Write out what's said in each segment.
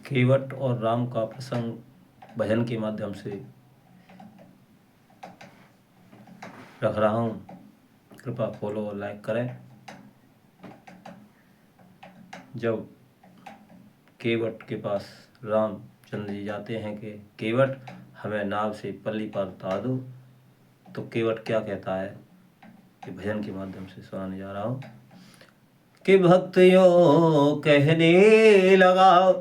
केवट और राम का प्रसंग भजन के माध्यम से रख रहा हूँ। कृपया फॉलो और लाइक करें। जब केवट के पास रामचंद्र जी जाते हैं कि केवट हमें नाव से पल्ली पार उतार दो, तो केवट क्या कहता है कि भजन के माध्यम से सुनाने जा रहा हूँ कि भक्त यो कहने लगा,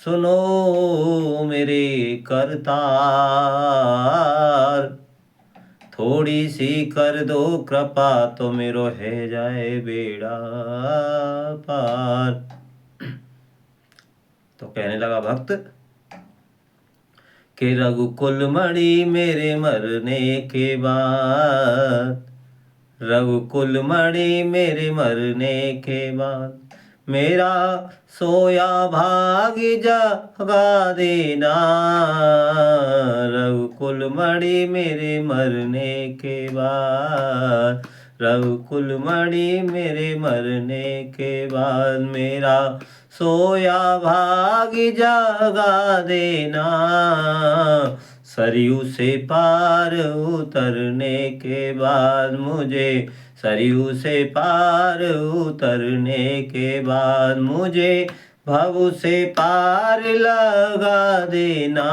सुनो मेरे करतार, थोड़ी सी कर दो कृपा तो मेरो है जाए बेड़ा पार। तो कहने लगा भक्त कि रघुकुल मणि मेरे मरने के बाद, रघुकुल मणि मेरे मरने के बाद, मेरा सोया भाग जगा देना। रघुकुल मणि मेरे मरने के बाद, रघुकुल मणि मेरे मरने के बाद, मेरा सोया भाग जगा देना। सरयू से पार उतरने के बाद मुझे, सरयू से पार उतरने के बाद मुझे भव से पार लगा देना।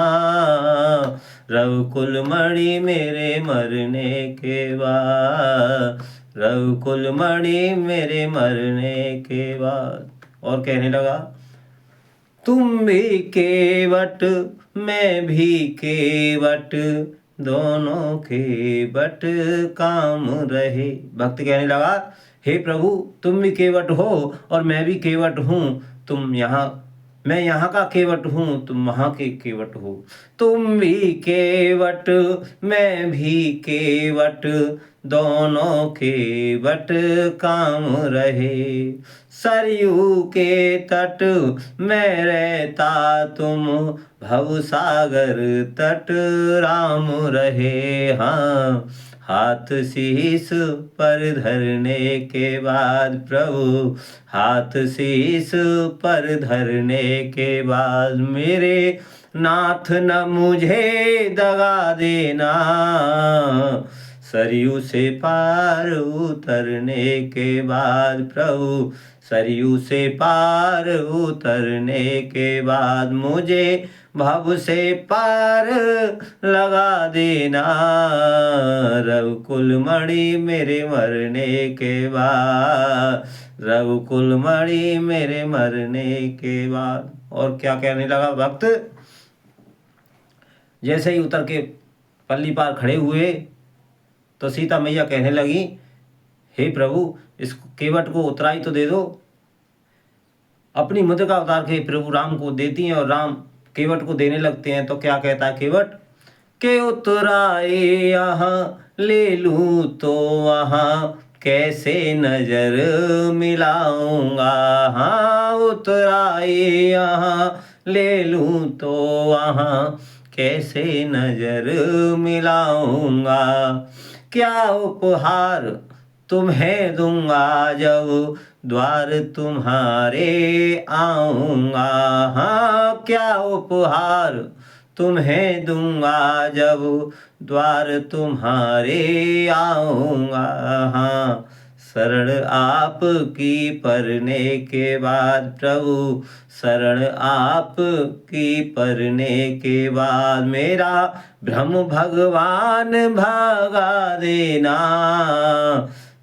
रघुकुल मणि मेरे मरने के बाद, रघुकुल मणि मेरे मरने के बाद। और कहने लगा, तुम भी केवट मैं भी केवट, दोनों केवट काम रहे। भक्त कहने लगा, हे प्रभु तुम भी केवट हो और मैं भी केवट हूँ। तुम यहाँ, मैं यहाँ का केवट हूँ, तुम वहाँ के केवट हो। तुम भी केवट मैं भी केवट, दोनों केवट काम रहे। सरयू के तट में रहता तुम, भवसागर तट राम रहे। हाँ, हाथ शीस पर धरने के बाद प्रभु, हाथ शीस पर धरने के बाद, मेरे नाथ न मुझे दगा देना। सरयू से पार उतरने के बाद प्रभु, सरयू से पार उतरने के बाद, मुझे भव से पार लगा देना। रघुकुल मणि मेरे मरने के बाद, रघुकुल मणि मेरे मरने के बाद। और क्या कहने लगा भक्त, जैसे ही उतर के पल्ली पार खड़े हुए तो सीता मैया कहने लगी, हे प्रभु इस केवट को उतराई तो दे दो। अपनी मुद्रिका उतार के प्रभु राम को देती हैं और राम केवट को देने लगते हैं। तो क्या कहता है केवट के, उतराए यहाँ ले लूँ तो वहाँ कैसे नजर मिलाऊंगा। हाँ, उतराए यहाँ ले लूँ तो वहाँ कैसे नजर मिलाऊंगा। क्या उपहार तुम्हें दूंगा जब द्वार तुम्हारे आऊंगा। हाँ, क्या उपहार तुम्हें दूंगा जब द्वार तुम्हारे आऊंगा। हाँ, शरण आपकी परने के बाद प्रभु, शरण आपकी परने के बाद, मेरा भ्रम भगवान भगा देना।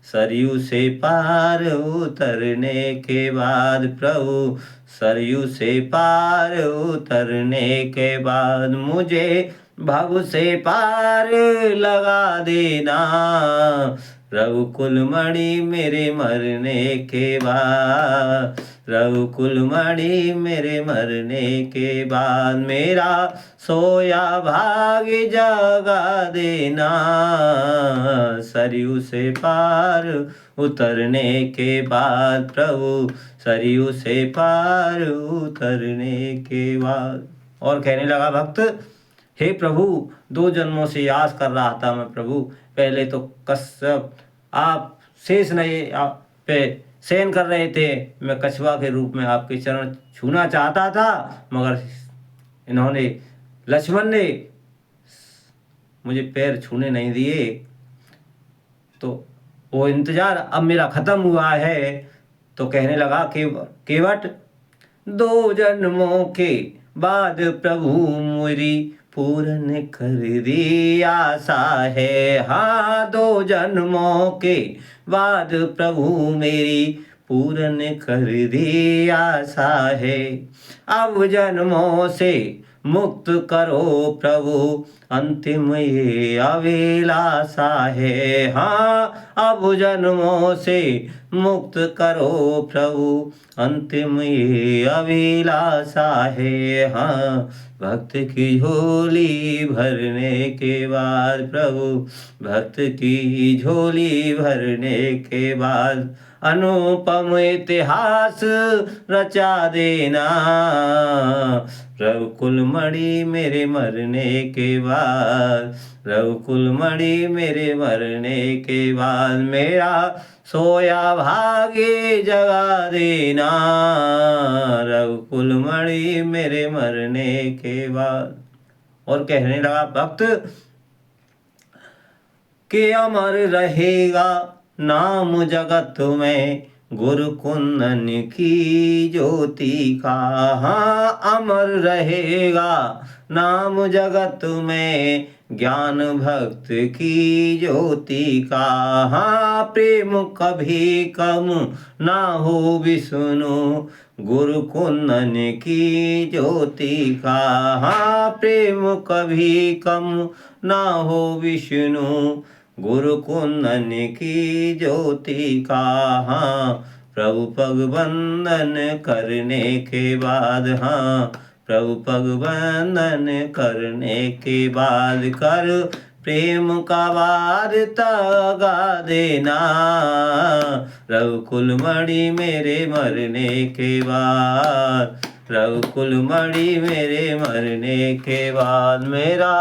सरयू से पार उतरने के बाद प्रभु, सरयू से पार उतरने के बाद, मुझे भव से पार लगा देना। रघुकुल मणि मेरे मरने के बाद, रघुकुल मणि मेरे मरने के बाद, मेरा सोया भाग जगा देना। सरयू से पार उतरने के बाद प्रभु, सरयू से पार उतरने के बाद। और कहने लगा भक्त, हे प्रभु 2 जन्मों से आस कर रहा था मैं प्रभु। पहले तो कश्यप आप शेष नहीं आप पे शयन कर रहे थे, मैं कछुआ के रूप में आपके चरण छूना चाहता था, मगर इन्होंने, लक्ष्मण ने मुझे पैर छूने नहीं दिए। तो वो इंतजार अब मेरा खत्म हुआ है। तो कहने लगा कि केवट, 2 जन्मों के बाद प्रभु मेरी पूर्ण कर दी आशा है। हाँ, 2 जन्मों के बाद प्रभु मेरी पूर्ण कर दी आशा है। अब जन्मों से मुक्त करो प्रभु, अंतिम ये अभिलाषा है। हाँ, अब जन्मों से मुक्त करो प्रभु, अंतिम ये अभिलाषा है। हाँ, भक्त की झोली भरने के बाद प्रभु, भक्त की झोली भरने के बाद अनुपम इतिहास रचा देना। रघुकुल मणि मेरे मरने के बाद, रघुकुल मणि मेरे मरने के बाद, मेरा सोया भाग्य जगा देना। रघुकुल मणि मेरे मरने के बाद। और कहने लगा भक्त कि अमर रहेगा नाम जगत में गुरु कुंदन की ज्योति का। हाँ, अमर रहेगा नाम जगत में ज्ञान भक्त की ज्योति का। हाँ, प्रेम कभी कम ना हो विष्णु गुरु कुंदन की ज्योति का। हाँ, प्रेम कभी कम ना हो विष्णु गुरु कुंदन की ज्योति का। हाँ, प्रभु पग बंदन करने के बाद, हाँ, प्रभु पग बंदन करने के बाद, कर प्रेम का वार्ता गा देना। रघुकुल मणि मेरे मरने के बाद, रघुकुल मणि मेरे मरने के बाद, मेरा